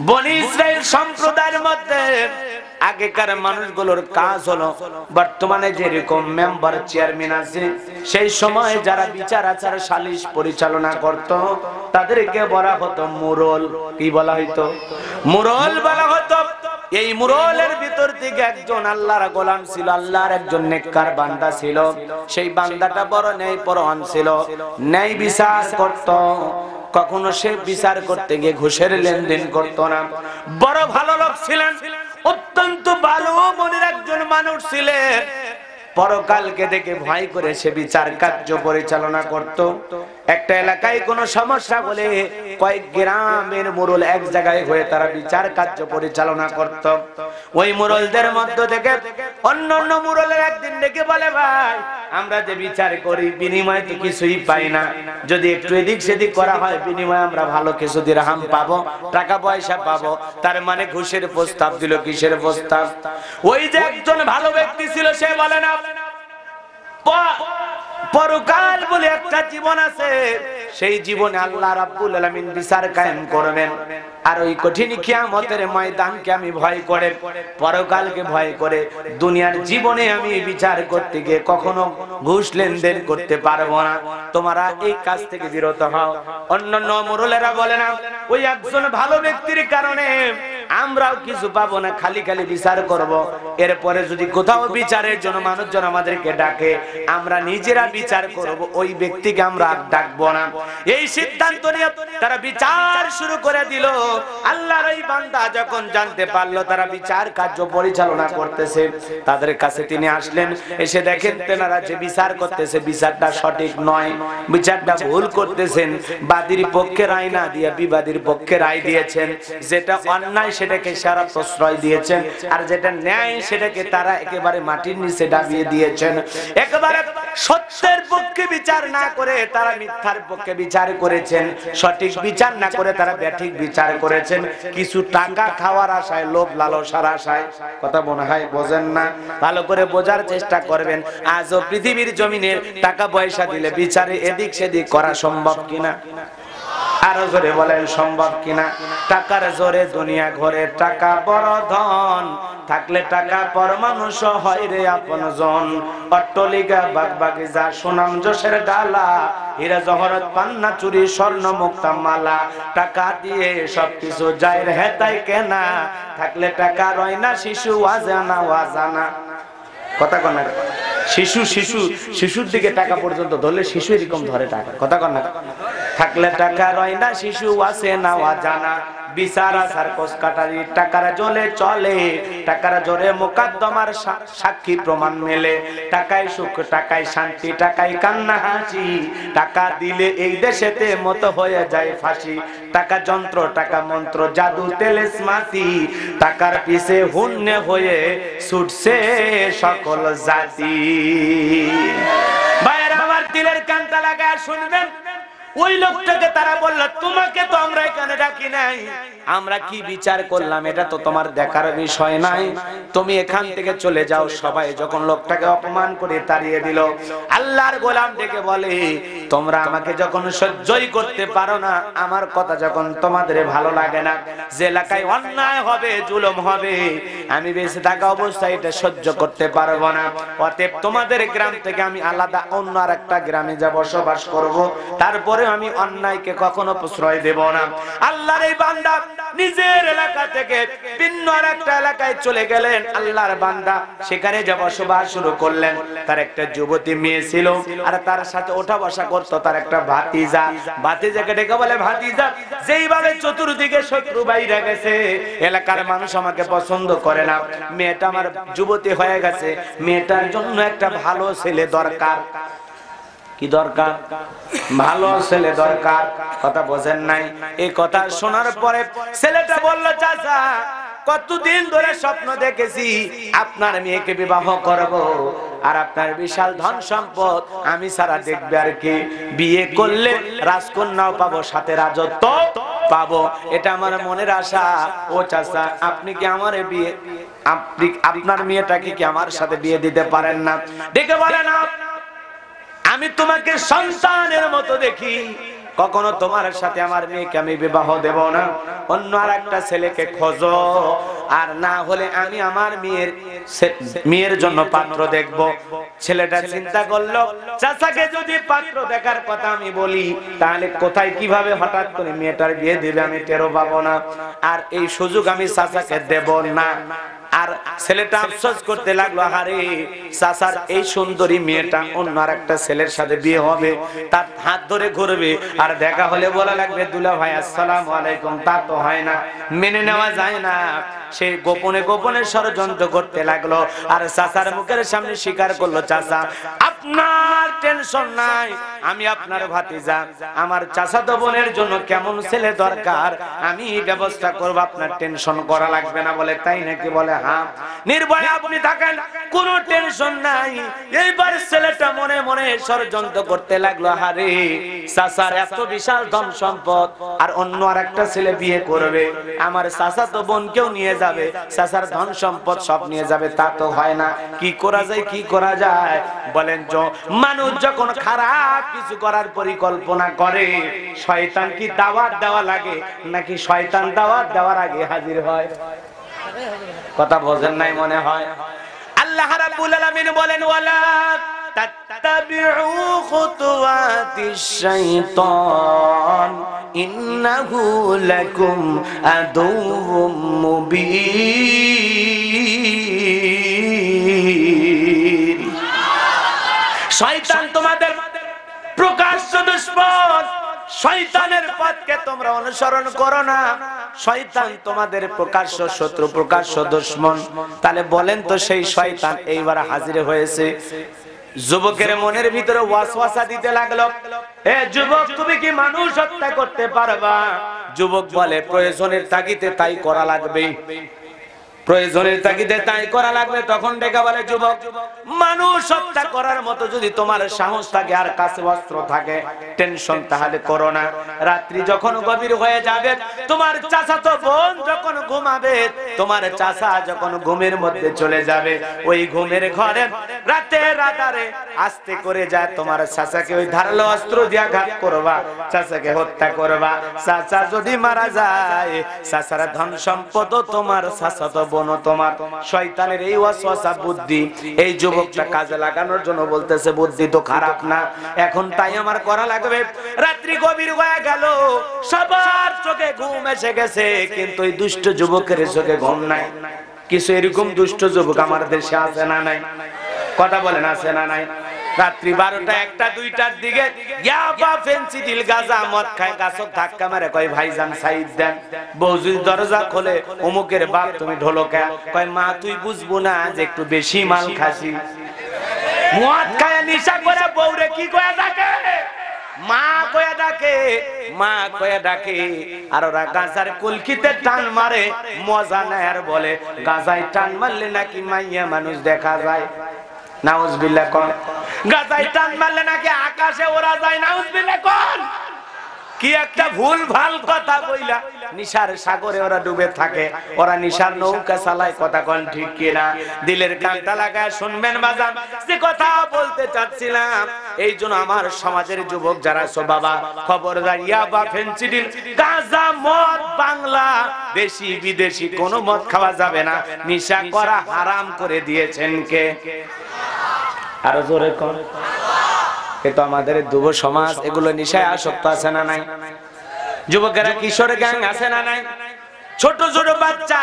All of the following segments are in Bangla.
বনি ইসরাইল সম্প্রদায়ের মধ্যে আগেকার মানুষগুলোর কাজ হলো, বর্তমানে যেরকম মেম্বার চেয়ারম্যান আছে, সেই সময় যারা বিচার আচার সালিশ পরিচালনা করত তাদেরকে বলা হতো মুরল। কি বলা হতো? মুরল বলা হতো। এই মুরলের ভিতর থেকে একজন আল্লাহর গোলাম ছিল, আল্লাহর একজন নেককার বান্দা ছিল। সেই বান্দাটা বড় ন্যায়পরায়ণ ছিল, ন্যায় বিচার করত। কখনো সে বিচার করতে গিয়ে ঘুষের লেনদেন করত না। বড় ভালো লোক ছিলেন, অত্যন্ত ভালো মনের একজন মানুষ ছিলেন। পরকালকে দেখে ভয় করে সে বিচার কার্য পরিচালনা করত। একটা এলাকায় কোনো সমস্যা বলে কয়েক গ্রামের মুরল এক জায়গায় হয়ে তারা বিচার কার্য পরিচালনা করত। ওই মুরলদের মধ্য থেকে অন্যান্য মুরলের একদিন ডেকে বলে, ভাই আমরা যে বিচার করি বিনিময়ে তো কিছুই পাই না, যদি একটু এদিক সেদিক করা হয় বিনিময়ে আমরা ভালো কিছু দিরহাম পাবো, টাকা পয়সা পাবো। তার মানে ঘুষের প্রস্তাব দিল। কিসের প্রস্তাব? ওই যে একজন ভালো ব্যক্তি ছিল সে বলে না, পরকাল বলে একটা জীবন আছে, সেই জীবনে আল্লাহ রাব্বুল আলামিন বিচার কায়েম করবেন। আর ওই কঠিন কিয়ামতের ময়দানকে আমি ভয় করে, পরকালকে ভয় করে দুনিয়ার জীবনে আমি বিচার করতে গিয়ে কখনো ঘুষ লেনদেন করতে পারবো না। তোমরা এই কাজ থেকে বিরত হও। অন্যান্য মুরলেরা বলে না, ওই একজন ভালো ব্যক্তির কারণে আমরাও কিছু পাবো না, খালি খালি বিচার করব। এরপরে যদি কোথাও বিচারের জন্য মানুষজন আমাদেরকে ডাকে, আমরা নিজেরা বিচার করব, ওই ব্যক্তিকে আমরা ডাকবো না। এই সিদ্ধান্ত নিয়ে তারা বিচার শুরু করে দিল। আল্লাহর এই বান্দা যখন জানতে পারলো তারা বিচার কার্য পরিচালনা করতেছে, তাদের কাছে তিনি আসলেন। এসে দেখেন তেনারা যে বিচার করতেছে বিচারটা সঠিক নয়, বিচারটা ভুল করতেছেন। বাদীর পক্ষে রায় না দিয়ে বিবাদীর পক্ষে রায় দিয়েছেন। যেটা অন্যায় সেটাকে সারা প্রশ্রয় দিয়েছেন, আর যেটা ন্যায় সেটাকে তারা একেবারে মাটির নিচে ডাবিয়ে দিয়েছেন। একেবারে সত্যের পক্ষে বিচার না করে তারা মিথ্যার পক্ষে বিচার করেছেন, সঠিক বিচার না করে তারা ব্যাঠিক বিচার করেছেন। কিছু টাকা খাওয়ার আশায়, লোভ লালসার আশায়। কথা মনে হয় বোঝেন না? ভালো করে বোঝার চেষ্টা করবেন। আজও পৃথিবীর জমিনের টাকা পয়সা দিলে বিচারে এদিক সেদিক করা সম্ভব কিনা? আরো জোরে বলেন, সম্ভব কিনা? টাকার জোরে দুনিয়া ঘরে, টাকা বড় ধন থাকলে টাকা পর মানুষ হয় রে আপনজন। অট্টালিকা বাগবাগিচা সুনাম যশের ডালা, হীরা জহরত পান্না চুরি স্বর্ণ মুক্তা মালা, টাকা দিয়ে সবকিছু যায় রে হেতাই কেনা। থাকলে টাকা রয় না শিশু ওয়াজানা ওয়াজানা। কথা কন না? শিশুর দিকে টাকা পর্যন্ত ধরলে শিশু এরকম ধরে টাকা। কথা কন না? থাকলে টাকা রয় না শিশু আছে না জানা। বিচার আচার কোষ কাটারি টাকার জলে চলে, টাকার জোরে মোকদ্দমার সাক্ষী প্রমাণ মেলে। টাকায় সুখ, টাকায় শান্তি, টাকায় কান্না হাসি। টাকা দিলে এই দেশেতে মতো হয়ে যায় ফাঁসি। টাকা যন্ত্র, টাকা মন্ত্র, জাদু তেলেসমাতি। টাকার পিছে হুন্নে হয়ে ছুটছে সকল জাতি। ভাইরা আমার, দিলের কানটা লাগায় শুনবেন। ওই লোকটাকে তারা বলল, তোমাকে তো আমরা এখানে ডাকি নাই, আমরা কি বিচার করলাম এটা তো তোমার দেখার বিষয় নাই, তুমি এখান থেকে চলে যাও। সবাই যখন লোকটাকে অপমান করে তাড়িয়ে দিল, আল্লাহর গোলাম ডেকে বলে, তোমরা আমাকে যখন সহ্যই করতে পারো না, আমার কথা যখন তোমাদের ভালো লাগে না, যে এলাকায় অন্যায় হবে, জুলুম হবে, আমি বেঁচে থাকা অবস্থায় এটা সহ্য করতে পারবো না। অতএব তোমাদের গ্রাম থেকে আমি আলাদা অন্য আর একটা গ্রামে যা বসবাস করব, তারপরে আমি অন্যায়কে কখনো প্রশ্রয় দেব না। আল্লাহর এই বান্দা নিজের এলাকা থেকে ভিন্ন আরেকটা এলাকায় চলে গেলেন। আল্লাহর বান্দা সেখানে যা বসবাস শুরু করলেন। তার একটা যুবতী মেয়ে ছিল, আর তার সাথে ওঠা বসা করতো তার একটা ভাতিজা। ভাতিজাকে ডেকে বলে, ভাতিজা, যেইভাবে চতুর্দিকে শত্রু বাইরে গেছে, এলাকার মানুষ আমাকে পছন্দ করে না, মেয়েটা আমার যুবতী হয়ে গেছে, মেয়েটার জন্য একটা ভালো ছেলে দরকার। কি দরকার? ভালো ছেলে দরকার। কথা বোঝেন নাই? এই কথা শোনার পরে ছেলেটা বলল, চাচা, কতদিন ধরে স্বপ্ন দেখেছি আপনার মেয়েকে বিবাহ করব, আর আপনার বিশাল ধন সম্পদ আমি সারা দেখবে আর কি, বিয়ে করলে রাজকন্যাও পাবো, সাথে রাজত্ব পাবো, এটা আমার মনের আশা। ও চাচা, আপনি কি আমার বিয়ে, আপনার মেয়েটাকে কি আমার সাথে বিয়ে দিতে পারেন না? ডেকে বলে, না, আমি তোমাকে সন্তানের মতো দেখি, কখনো তোমার সাথে আমার মেয়েকে আমি বিবাহ দেব না, অন্য আর একটা ছেলেকে খোঁজো, আর না হলে আমি আমার মেয়ের জন্য পাত্র দেখব। ছেলেটা চিন্তা করলো, চাচাকে যদি পাত্র দেখার কথা আমি বলি, তাহলে কোথায় কিভাবে হঠাৎ করে মেয়েটার বিয়ে দিবে আমি টেরও পাবো না, আর এই সুযোগ আমি চাচাকে দেব না। আর ছেলেটা আফসোস করতে লাগলো, আরে চাচার এই সুন্দরী মেয়েটা অন্য আর একটা ছেলের সাথে বিয়ে হবে, তার হাত ধরে ঘুরবে, আর দেখা হলে বলা লাগবে দুলা ভাই আসসালামু আলাইকুম, তা তো হয় না, মেনে নেওয়া যায় না। সে গোপনে গোপনে ষড়যন্ত্র করতে লাগলো, আর চাচার মুখের সামনে স্বীকার করলো, চাচা আপনার টেনশন নাই, আমি আপনার ভাতিজা, আমার চাচাতো বোনের জন্য কেমন ছেলে দরকার আমি ব্যবস্থা করব, আপনার টেনশন করা লাগবে না। বলে তাই নাকি? বলে হ্যাঁ, নির্ভয়ে আপনি থাকেন, কোনো টেনশন নাই। এইবার ছেলেটা মনে মনে ষড়যন্ত্র করতে লাগলো, আরে চাচার এত বিশাল ধন সম্পদ, আর অন্য আর একটা ছেলে বিয়ে করবে, আমার চাচাতো বোনকেও নিয়ে যাবে, চাচার ধন সম্পদ সব নিয়ে যাবে, তা তো হয় না। কি করা যায়, কি করা যায়? বলেন, মানুষ যখন খারাপ কিছু করার পরিকল্পনা করে, শয়তান কি দাওয়াত দেওয়া লাগে নাকি শয়তান দাওয়াত দেওয়ার আগে হাজির হয়? কথা বোঝেন নাই মনে হয়। আল্লাহ রাব্বুল আলামিন বলেন, ওয়ালা তাত্তাবিউ খুতুওয়াতিশ শাইতান ইন্নাহু লাকুম আদুউম মুবিন। শয়তান তোমাদের প্রকাশ্য দুশমন, শয়তানের পথকে তোমরা অনুসরণ করো না, শয়তান তোমাদের প্রকাশ্য শত্রু, প্রকাশ্য দুশমন। তাহলে বলেন তো, সেই শয়তান এইবার হাজির হয়েছে। যুবকের মনের ভিতরে ওয়াসওয়াসা দিতে লাগলো, এ যুবক, তুমি কি মানুষ হত্যা করতে পারবা? যুবক বলে, প্রয়োজনের তাগিদে তাই করা লাগবে, প্রয়োজনের তাগিদে তাই করা লাগবে। তখন ডেকে বলে, যুবক, মানুষ হত্যা করার মতো যদি তোমার সাহস থাকে আর কাছে অস্ত্র থাকে, টেনশন তাহলে করো না। রাত্রি যখন গভীর হয়ে যাবে, তোমার চাচাতো বোন যখন ঘুমাবে, তোমার চাচা যখন ঘুমের মধ্যে চলে যাবে, ওই ঘুমের ঘরে রাতের আধারে আস্তে করে যায় তোমার চাচাকে ওই ধারালো অস্ত্র দিয়ে আঘাত করবা, চাচাকে হত্যা করবা। চাচা যদি মারা যায়, চাচার ধন সম্পদ তোমার, চাচাতো বোনও তোমার। শয়তানের এই ওয়াসওয়াসা বুদ্ধি এই যুবকটা কাজে লাগানোর জন্য বলতেছে, বুদ্ধি তো খারাপ না, এখন তাই আমার করা লাগবে। রাত্রি গভীর হয়ে গেল, সবার চোখে ঘুম এসে গেছে, কিন্তু এই দুষ্ট যুবকের চোখে ঘুম নাই। কিছু এরকম দুষ্ট যুবক আমার দেশে আছে না নাই? কথা বলেন, আছে না নাই? রাত্রি 12টা 1টা 2টার দিকে ইয়াবা ফেন্সিডিল গাঁজা মদ খায়, গাছক ধাক্কা মারে, কয় ভাইজান সাইদ দেন। বউজি দরজা খোলে, অমুকের বাপ তুমি ঢোলকা, কয় মা তুই বুঝবো না যে একটু বেশি মাল খাসি। মদ খায় নিশা করে বউরে কি কয়া ডাকে? মা কয়া ডাকে, মা কয়া ডাকে। আর ওরা গাঁজার কুলকিতে টান মারে, মজা নেয়, আর বলে গাঁজায় টান মারলে নাকি মাইয়া মানুষ দেখা যায়। নাউজুবিল্লাহ কোন? গাজায় টান মারলে নাকি আকাশে ওরা যায়। নাউজুবিল্লাহ কোন? কি একটা ভুল ভাল কথা বইলা নিশার সাগরে ওরা ডুবে থাকে, ওরা নিশার নৌকা চালায়। কথা কোন ঠিক কিনা? দিলের কানটা লাগায় শুনবেন বাজান, যে কথা বলতে চাচ্ছিলাম। এই জন্য আমার সমাজের যুবক যারা আছো বাবা, খবরদার, ইয়াবা ফেন্সিডিল গাঁজা মদ বাংলা দেশি বিদেশি কোনো মদ খাওয়া যাবে না। নিশা করা হারাম করে দিয়েছেন কে? আরো জোরে কোন? কিন্তু আমাদের যুব সমাজ এগুলো নিশায় আসক্ত আছে না নাই? যুবকেরা কিশোর গ্যাং আছে না নাই? ছোট ছোট বাচ্চা।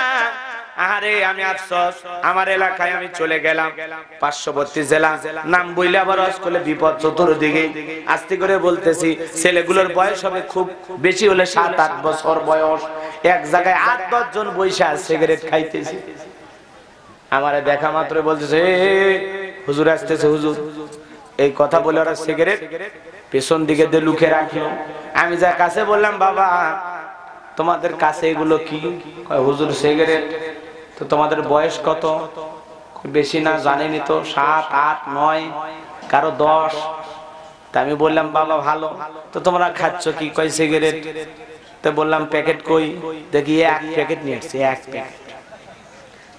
আরে আমি আফসোস, আমার এলাকায় আমি চলে গেলাম, পার্শ্ববর্তী জেলা, নাম বইলে আবার স্কুলে বিপদ চতুর্দিকে। আস্তে করে বলতেছি, ছেলেগুলোর বয়স হবে খুব বেশি হলে 7-8 বছর বয়স। এক জায়গায় 8-10 জন বৈশা সিগারেট খাইতেছে। আমারে দেখা মাত্র বলতেছে, হুজুর আসতেছে, হুজুর। এই কথা বলে ওরা সিগারেট পেছন দিকে দিয়ে লুকে রাখলো। আমি যা কাছে বললাম, বাবা তোমাদের কাছে এগুলো কি? হুজুর সিগারেট। তো তোমাদের বয়স কত? বেশি না, জানেনি তো, 7, 8, 9, কারো 10। তা আমি বললাম, বাবা ভালো, তো তোমরা খাচ্ছ কি? কয় সিগারেট। তো বললাম প্যাকেট কই? দেখি 1 প্যাকেট নিয়ে আসছে, 1 প্যাকেট।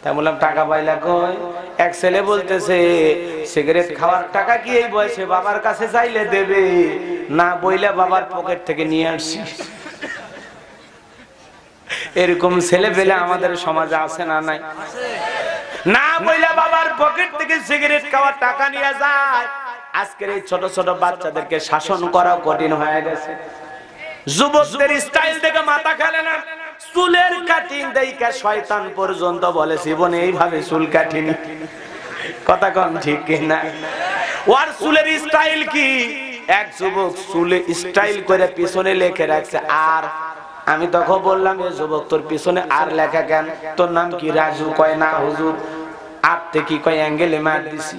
তাই বললাম টাকা পাইলা কই? এক ছেলে বলতেছে সিগারেট খাওয়ার টাকা কি এই বয়সে বাবার কাছে চাইলে দেবে না, বইলা বাবার পকেট থেকে নিয়ে আসছি। এরকম ছেলে পেলে আমাদের সমাজে আছে না নাই? না বইলা বাবার পকেট থেকে সিগারেট খাওয়ার টাকা নিয়ে যায়। আজকের এই ছোট ছোট বাচ্চাদেরকে শাসন করা কঠিন হয়ে গেছে। যুবকদের স্টাইল দেখে মাথা খেলে না, চুলের কাটিং দেখে শয়তান পর্যন্ত বলে জীবনে এইভাবে চুল কাটিনি। কথা কোন ঠিক কিনা? ওর চুলের স্টাইল কি? এক যুবক চুলে স্টাইল করে পিছনে লিখে রাখছে আর। আমি তখন বললাম এ যুবক তোর পিছনে আর লেখা কেন? তোর নাম কি? রাজু। কয় না হুজুর। আর তে কি? কয় অ্যাঙ্গেলে মার দিছি।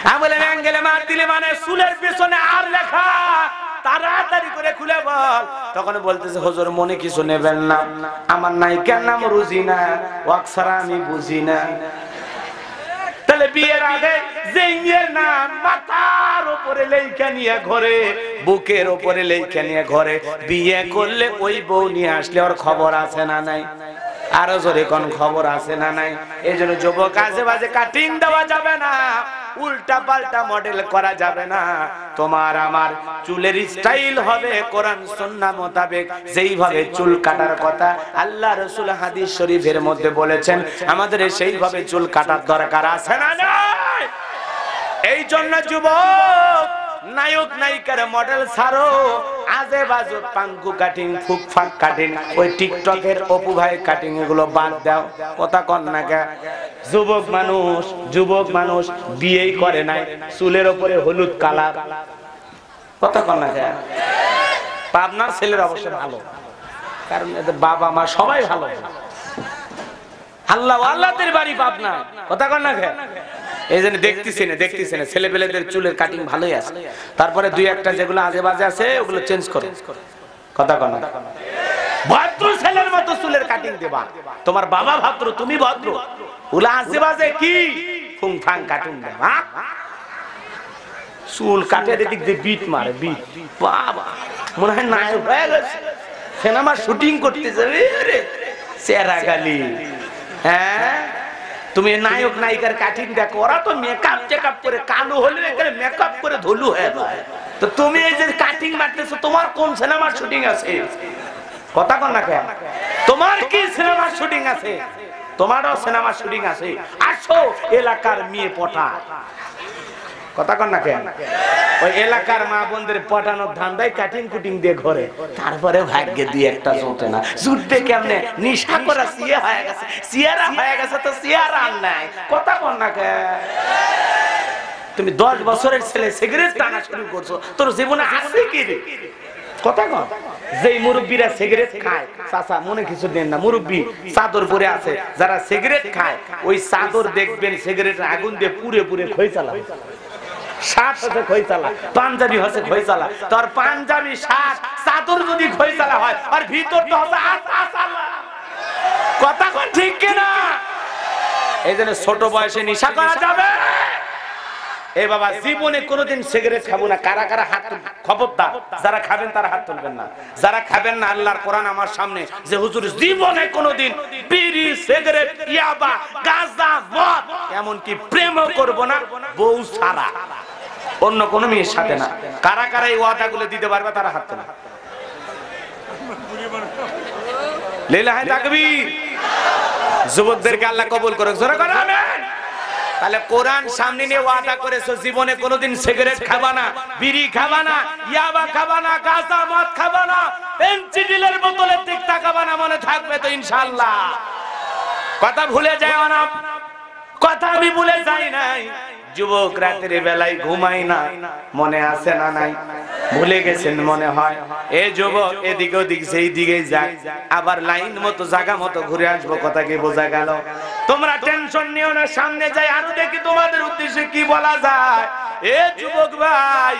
আমি বললাম অ্যাঙ্গেলে মার দিলে মানে চুলের পিছনে আর লেখা, তাড়াতাড়ি করে খুলে বল। তখন বলতেছে হুজুর মনে কিছু নেবেন না, আমার নায়িকার নাম রুজিনা, ওয়াকসারা আমি বুঝি না। তাহলে বিয়ের আগে যে মেয়ের নাম মাথার উপরে লেখা নিয়ে ঘরে, বুকের উপরে লেখা নিয়ে ঘরে, বিয়ে করলে ওই বউ নিয়ে আসলে ওর খবর আছে না নাই? আরো জোরে কোন খবর আছে না নাই? এই জন্য যুবক আজে বাজে কাটিং দেওয়া যাবে না, উল্টা পাল্টা মডেল করা যাবে না। তোমার আমার চুলের স্টাইল হবে কোরআন সুন্নাহ মোতাবেক। যেইভাবে চুল কাটার কথা আল্লাহ রাসূল হাদিস শরীফের মধ্যে বলেছেন, আমাদের সেইভাবে চুল কাটার দরকার আছে না নাই? এই জন্য যুবক নায়ক নায়িকার মডেল ছাড়ো, আজে বাজে পাঙ্কু কাটিং, ফুকফাক কাটিং, ওই টিকটকের অপু ভাই কাটিং এগুলো বাদ দাও। কথা কন না কে? যুবক মানুষ বিয়েই করে নাই, চুলের উপরে হলুদ কালার। কথা কন না কে? পাবনার ছেলের অবশ্য ভালো, কারণ এদের বাবা মা সবাই ভালো। আল্লাহ আল্লাহদের বাড়ি পাবনা। কথা কন না কে? এই জন্য দেখতেছি না ছেলে পেলেদের চুলের কাটিং ভালোই আছে। তারপরে দুই একটা যেগুলো আজে বাজে আছে ওগুলো চেঞ্জ করে। কথা কন না? ভদ্র ছেলের মতো চুলের কাটিং দেবা। তোমার বাবা ভদ্র, তুমি ভদ্র, ওগুলো আজে বাজে কি ফুং ফাং কাটিং দেবা। চুল কাটে দিক দিয়ে বিট মারে, বিট। বাবা মনে হয় নায়ক হয়ে গেছে, সিনেমা শুটিং করতে যাবে রে চেহারা গালি। হ্যাঁ তুমি নায়ক নায়িকার কাটিং দেখো, ওরা তো মেকআপ চেকআপ করে কালো হলে এখানে মেকআপ করে ধুলু হয়ে যায়। তো তুমি এই যে কাটিং মারতেছো, তোমার কোন সিনেমার শুটিং আছে? কথা কন না কেন? তোমার কি সিনেমার শুটিং আছে? তোমারও সিনেমার শুটিং আছে। আসো এলাকার মেয়ে পটা। কথা কন না কেন? ওই এলাকার মা বোনদের পটানোর ধান্দায় কাটিং কুটিং দিয়ে ঘরে, তারপরে ভাগ্যে দিয়ে একটা জুটে না। জুটবে কেমনে? নিশা করা সিয়া হয়ে গেছে, সিয়ারা হয়ে গেছে তো সিয়ারা আর নাই। কথা কন না কেন? তুমি 10 বছরের ছেলে সিগারেট টানা শুরু করছো, তোর জীবনে আছে কি রে? কথা কন? যেই মুরব্বীরা সিগারেট খায়, চাচা মনে কিছু দেন না, মুরব্বী চাদর পরে আছে, যারা সিগারেট খায় ওই চাদর দেখবেন সিগারেটের আগুন দিয়ে পুরে পুরে খই চালা। শার্ট হচ্ছে খইচালা, পাঞ্জাবি হচ্ছে খইচালা। তোর পাঞ্জাবি শার্ট চাদর যদি খইচালা হয় আর ভিতরটা হচ্ছে আসালা। কথা কোন ঠিক কিনা? এই জন্য ছোট বয়সে নেশা করা যাবে। এ বাবা জীবনে কোনোদিন সিগারেট খাবো না। কারা কারা হাত খবরদার, যারা খাবেন তারা হাত তুলবেন না। যারা খাবেন না, আল্লাহর কোরআন আমার সামনে যে হুজুর জীবনে কোনোদিন বিড়ি সিগারেট ইয়াবা গাঁজা মদ এমনকি প্রেমও করব না বউ ছাড়া, অন্য কোনো মেয়ের সাথে না। কারা কারা এই ওয়াদাগুলো দিতে পারবে তারা হাত তোলে। লিল্লাহি তাকবীর। যুবকদেরকে আল্লাহ কবুল করুক, জোরে করে আমিন। তাহলে কোরআন সামনে নিয়ে ওয়াদা করেছো জীবনে কোনোদিন সিগারেট খাবা না, বিড়ি খাবা না, ইয়াবা খাবা না, গাঁজা মদ খাবা না, পেন্সিডিলের বোতলের দিক তাকাবা না। মনে থাকবে তো ইনশাআল্লাহ? কথা ভুলে যাও না। কথা আমি ভুলে যাই নাই। যুবক রাতের বেলায় ঘুমাই না, মনে আছে না নাই? ভুলে গেছেন মনে হয়। এই যুবক এদিকে ওদিক সেই দিকে যাক, আবার লাইন মতো জায়গা মতো ঘুরে আসবো। কথা কি বোঝা গেল? তোমরা টেনশন নিও না, সামনে যাই আরো দেখি তোমাদের উদ্দেশ্যে কি বলা যায়। এ যুবক ভাই,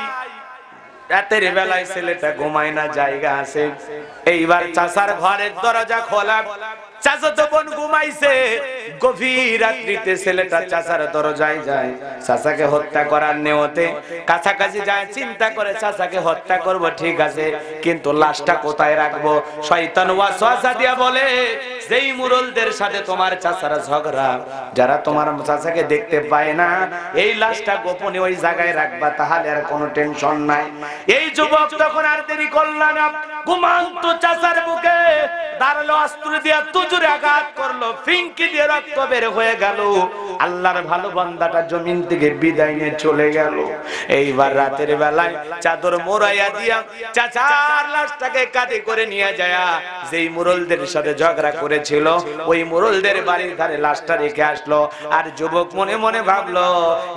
রাতের বেলায় ছেলেটা ঘুমায় না, জায়গা আছে। এইবার চাচার ঘরের দরজা খোলা, চাচা তো বোন ঘুমাইছে, গভীর রাত্রিতে ছেলেটা চাচার দরজায় যায় চাচাকে হত্যা করার নিয়তে কাছাকাছি যায়, চিন্তা করে চাচাকে হত্যা করব ঠিক আছে, কিন্তু লাশটা কোথায় রাখবো? শয়তান ওয়াসওয়াসা দিয়া বলে, যেই মুরলদের সাথে তোমার চাচার ঝগড়া, যারা তোমার চাচাকে দেখতে পায় না, এই লাশটা গোপনে ওই জায়গায় রাখবা, তাহলে আর কোনো টেনশন নাই। এই যুবক তখন আর দেরি করল না, ঘুমান্ত চাচার বুকে ধারালো অস্ত্র দিয়া তুজুরে আঘাত করলো, ফিঙ্কি দিয়ে রক্ত বের হয়ে গেল। আল্লাহর ভালো বান্দাটা জমিন থেকে বিদায় নিয়ে চলে গেল। এইবার রাতের বেলায় চাদর মোড়াইয়া দিয়া চাচার লাশটাকে কাঁধে করে নিয়ে যায়, যেই মুরলদের সাথে ঝগড়া করেছিল ওই মুরলদের বাড়ির ধারে লাশটা রেখে আসলো। আর যুবক মনে মনে ভাবলো,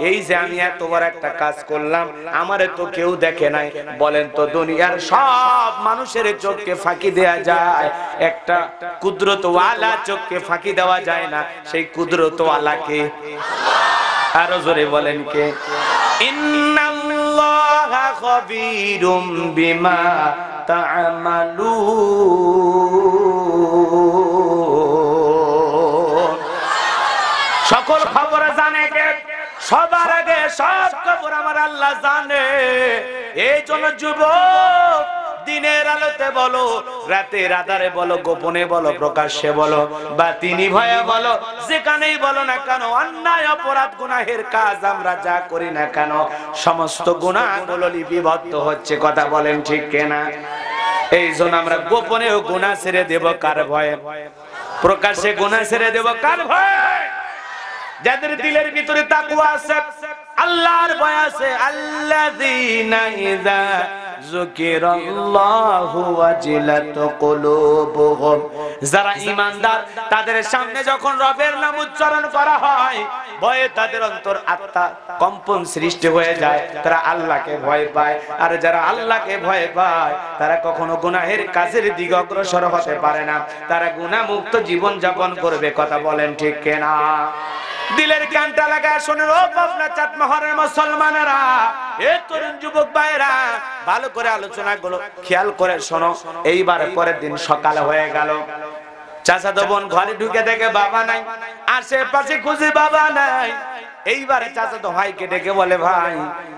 এই যে আমি এত বড় একটা কাজ করলাম, আমারে তো কেউ দেখে নাই। বলেন তো, দুনিয়ার সব মানুষের চোখকে ফাঁকি দেয়া যায়, একটা কুদরতওয়ালা চোখকে ফাঁকি দেওয়া যায় না। সেই কুদরতওয়ালাকে আরো জোরে বলেন কে? ইন্নাল্লাহা খাবীরুম বিমা তা'মালুন। সকল খবর জানে কে? সবার আগে সব খবর আমার আল্লাহ জানে। এই জন্য যুবক, দিনের আলোতে বলো, রাতের আধারে বলো, গোপনে বলো, প্রকাশ্যে বলো, বা তিনি ভয়ে বলো, যেখানেই বলো না কেন, অন্যায় অপরাধ গুনাহের কাজ আমরা যা করি না কেন, সমস্ত গুনাহগুলো লিপিবদ্ধ হচ্ছে। কথা বলেন ঠিক কিনা? এই জন্য আমরা গোপনেও গুনাহ ছেড়ে দেব কার ভয়ে? প্রকাশ্যে গুনাহ ছেড়ে দেব কার ভয়ে? যাদের দিলের ভিতরে তাকওয়া আছে, আল্লাহর ভয় আছে, আল্লাযীনা ইযা যুকিরাল্লাহু ওয়াজিলাত কুলুবুহুম, যারা ঈমানদার তাদের সামনে যখন রবের নাম উচ্চারণ করা হয়, ভয়ে তাদের অন্তর আত্মা কম্পন সৃষ্টি হয়ে যায়, তারা আল্লাহকে ভয় পায়। আর যারা আল্লাহকে ভয় পায় তারা কখনো গুনাহের কাজের দিকে অগ্রসর হতে পারে না, তারা গুনাহমুক্ত জীবন যাপন করবে। কথা বলেন ঠিক কিনা? দিলের কানটা লাগায় শোনেন ও পাবনা চাটমোহরের মুসলমানেরা, এ তরুণ যুবক ভাইরা, ভালো করে আলোচনাগুলো খেয়াল করে শোনো। এইবার পরের দিন সকাল হয়ে গেল, চাচাতো বোন ঘরে ঢুকে দেখে বাবা নাই, আশেপাশে খুঁজে বাবা নাই। এইবার চাচাতো ভাইকে ডেকে বলে, ভাই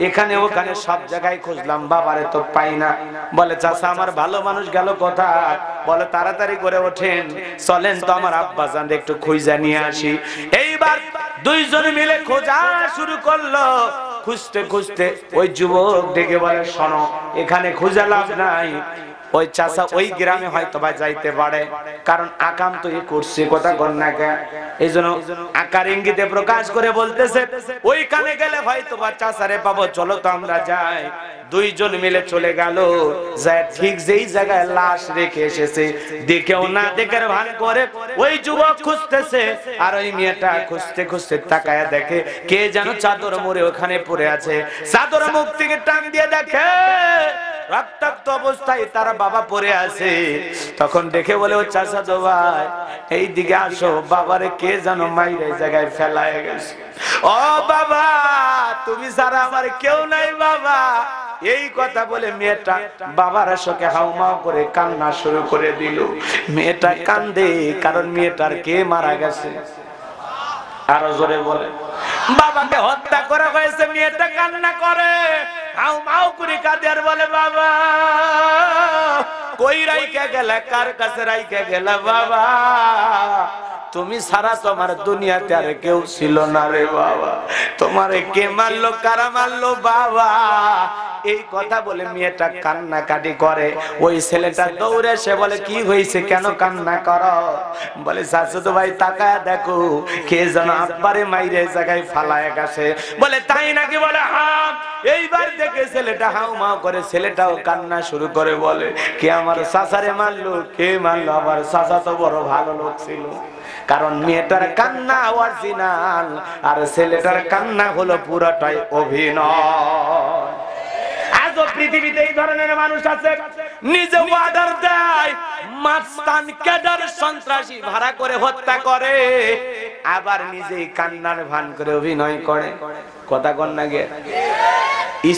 এখানে ওখানে সব জায়গায় খুঁজলাম, বাবারে তো পাই না। বলে, চাচা আমার ভালো মানুষ গেল কোথায়? বলে, তাড়াতাড়ি করে ওঠেন, চলেন তো আমার আব্বাজান একটু খুঁজে নিয়ে আসি। এইবার দুইজন মিলে খোঁজা শুরু করলো। খুঁজতে খুঁজতে ওই যুবক ডেকে বলে, শোনো, এখানে খুঁজে লাভ নাই, ওই চাচা ওই গ্রামে হয়তো বা যাইতে পারে, কারণ আকাম তো করছে। কথা কন্যাকে এই জন্য আকার ইঙ্গিতে প্রকাশ করে বলতেছে, ওইখানে গেলে হয়তো বা চাচারে পাবো, চলো তো আমরা যাই। দুইজন মিলে চলে গেল, যায় ঠিক যেই জায়গায় লাশ রেখে এসেছে, দেখেও না দেখার ভান করে ওই যুবক খুঁজতেছে, আর ওই মেয়েটা খুঁজতে খুঁজতে তাকায়া দেখে কে যেন চাদর মুড়ে ওখানে পড়ে আছে। চাদর মুখ থেকে টান দিয়ে দেখে রক্তাক্ত অবস্থায় তার বাবা পড়ে আছে। তখন দেখে বলে, ও চাচাতো ভাই এই দিকে আসো, বাবারে কে যেন মাইরে জায়গায় ফেলায় গেছে। ও বাবা, তুমি ছাড়া আমার কেউ নাই বাবা। এই কথা বলে মেয়েটা বাবার শোকে হাউমাউ করে কান্না শুরু করে দিল। মেয়েটা কান্দে, কারণ মেয়েটার কে মারা গেছে। আরো জোরে বলে, বাবাকে হত্যা করা হয়েছে। মেয়েটা কান্না করে, হাউমাউ করে কাঁদে আর বলে, বাবা কই রাইখা গেলা, কার কাছে রাইখা গেলা বাবা? তুমি ছাড়া তোমার দুনিয়াতে আর কেউ ছিল না রে বাবা। তোমারে কে মারলো, কারা মারলো বাবা? এই কথা বলে মেয়েটা কান্নাকাটি করে। ওই ছেলেটা দৌড়ে এসে বলে, কি হয়েছে, কেন কান্না করো? বলে, চাচাতো ভাই তাকায় দেখো, কে যেন আব্বারে মাইরে জায়গায় ফালায় গেছে। বলে, তাই নাকি? বলে, হ্যাঁ। এইবার দেখে ছেলেটা হাউমাউ করে, ছেলেটাও কান্না শুরু করে, বলে, কে আমার চাচারে মারলো, কে মারলো? আবার চাচা তো বড় ভালো লোক ছিল। কারণ মেয়েটার কান্না অরিজিনাল, আর ছেলেটার কান্না হলো পুরোটাই অভিনয়। আজও পৃথিবীতে এই ধরনের মানুষ আছে, নিজে অর্ডার দেয়, মাস্তান ক্যাডার সন্ত্রাসী ভাড়া করে হত্যা করে, আবার নিজেই কান্নার ভান করে অভিনয় করে। কথা কন না গে?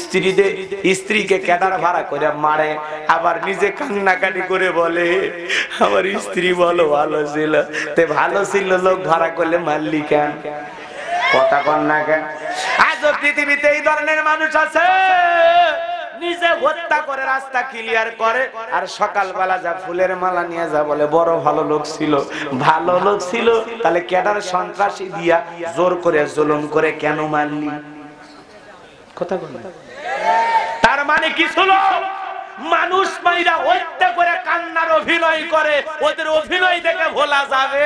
স্ত্রীদের স্ত্রীকে ক্যাডার ভাড়া করে মারে, আবার নিজে কান্নাকাটি করে বলে আমার স্ত্রী বলো ভালো ছিল। তে ভালো ছিল লোক ভাড়া করলে মারলি কেন? কথা কন না কেন? আজও পৃথিবীতে এই ধরনের মানুষ আছে, নিজে হত্যা করে রাস্তা ক্লিয়ার করে, আর সকালবেলা যা ফুলের মালা নিয়ে যা বলে বড় ভালো লোক ছিল। ভালো লোক ছিল তাহলে ক্যাডার সন্ত্রাসী দিয়া জোর করে জুলুম করে কেন মারলি? কথা বল। তার মানে কি ছিল? মানুষ মাইরা হত্যা করে কান্নার অভিনয় করে, ওদের অভিনয় দেখে ভোলা যাবে